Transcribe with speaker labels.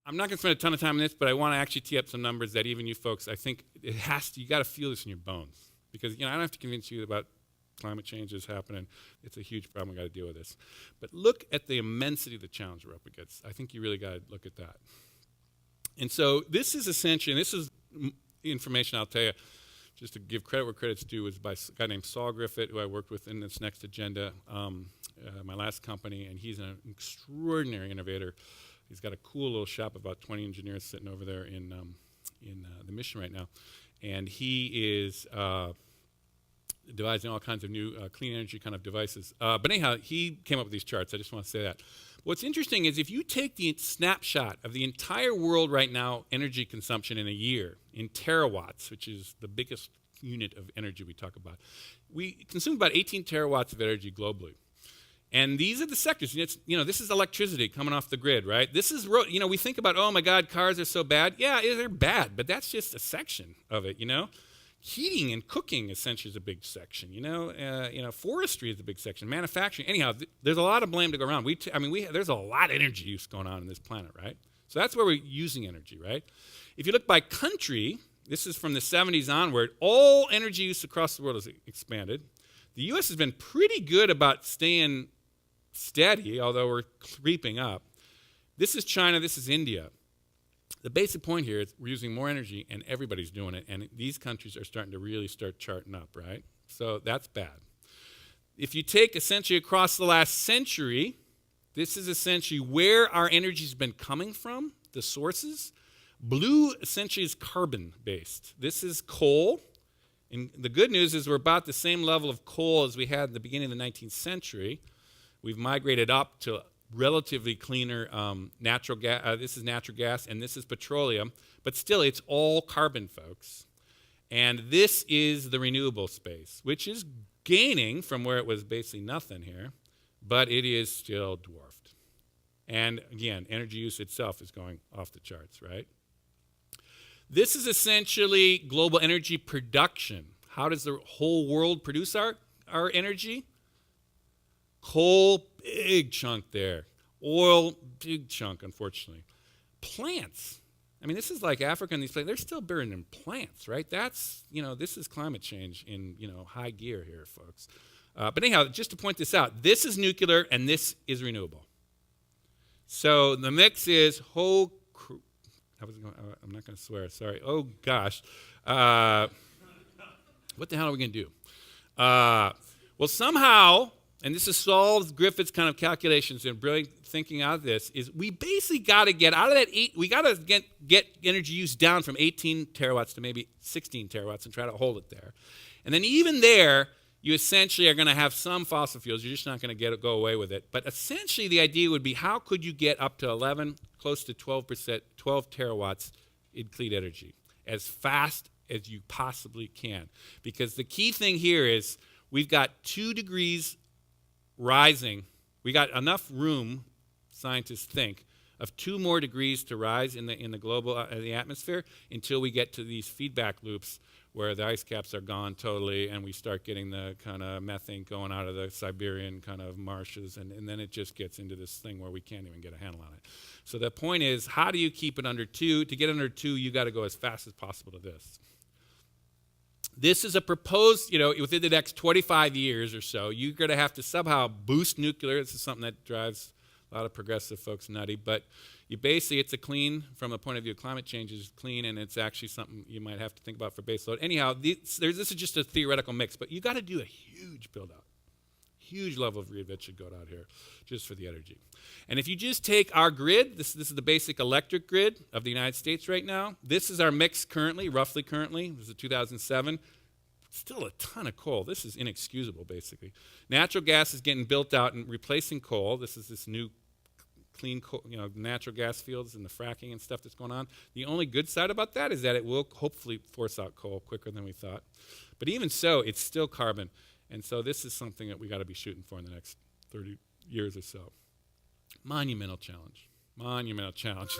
Speaker 1: I'm not going to spend a ton of time on this, but I want to actually tee up some numbers that even you folks, I think it has to, you got to feel this in your bones. Because, I don't have to convince you about climate change is happening. It's a huge problem. We've got to deal with this. But look at the immensity of the challenge we're up against. I think you really got to look at that. And so this is essentially, and this is information I'll tell you, just to give credit where credit's due, is by a guy named Saul Griffiths, who I worked with in this next agenda, my last company, and he's an extraordinary innovator. He's got a cool little shop, about 20 engineers sitting over there in the Mission right now. And he is devising all kinds of new clean energy kind of devices. But anyhow, he came up with these charts. I just want to say that. What's interesting is if you take the snapshot of the entire world right now, energy consumption in a year, in terawatts, which is the biggest unit of energy we talk about, we consume about 18 terawatts of energy globally. And these are the sectors. This is electricity coming off the grid, right? This is, we think about, oh my God, cars are so bad. Yeah, they're bad, but that's just a section of it, Heating and cooking essentially is a big section, Forestry is a big section. Manufacturing, anyhow, there's a lot of blame to go around. There's a lot of energy use going on in this planet, right? So that's where we're using energy, right? If you look by country, this is from the 70s onward, all energy use across the world has expanded. The U.S. has been pretty good about staying steady, although we're creeping up. This is China, this is India. The basic point here is we're using more energy and everybody's doing it, and these countries are starting to really start charting up, right? So that's bad. If you take essentially across the last century, this is essentially where our energy's been coming from, the sources. Blue essentially is carbon-based. This is coal. And the good news is we're about the same level of coal as we had at the beginning of the 19th century. We've migrated up to relatively cleaner natural gas. This is natural gas, and this is petroleum. But still, it's all carbon, folks. And this is the renewable space, which is gaining from where it was basically nothing here, but it is still dwarfed. And again, energy use itself is going off the charts, right? This is essentially global energy production. How does the whole world produce our energy? Coal, big chunk there. Oil, big chunk, unfortunately. Plants. This is like Africa and these places. They're still burning plants, right? That's, this is climate change in, high gear here, folks. But anyhow, just to point this out, this is nuclear and this is renewable. So the mix is I'm not going to swear, sorry. Oh, gosh. What the hell are we going to do? Well, somehow, and this is Saul Griffiths' kind of calculations and brilliant thinking out of this, is we basically got to get out of that we got to get energy use down from 18 terawatts to maybe 16 terawatts and try to hold it there. And then even there, you essentially are going to have some fossil fuels. You're just not going to go away with it. But essentially the idea would be how could you get up to 11, close to 12%, 12 terawatts in clean energy as fast as you possibly can. Because the key thing here is we've got 2 degrees rising. We got enough room, scientists think, of 2 more degrees to rise in the global the atmosphere until we get to these feedback loops where the ice caps are gone totally and we start getting the kind of methane going out of the Siberian kind of marshes, and then it just gets into this thing where we can't even get a handle on it. So the point is, how do you keep it under 2? To get under 2, you got to go as fast as possible to this. This is a proposed, within the next 25 years or so, you're going to have to somehow boost nuclear. This is something that drives a lot of progressive folks nutty, but it's a clean, from a point of view of climate change, is clean, and it's actually something you might have to think about for baseload. Anyhow, this is just a theoretical mix, but you got to do a huge build-out. Huge level of reinvention should go out here just for the energy. And if you just take our grid, this is the basic electric grid of the United States right now. This is our mix roughly currently. This is 2007. Still a ton of coal. This is inexcusable, basically. Natural gas is getting built out and replacing coal. This is this new clean coal, natural gas fields and the fracking and stuff that's going on. The only good side about that is that it will hopefully force out coal quicker than we thought. But even so, it's still carbon. And so this is something that we got to be shooting for in the next 30 years or so. Monumental challenge. Monumental challenge.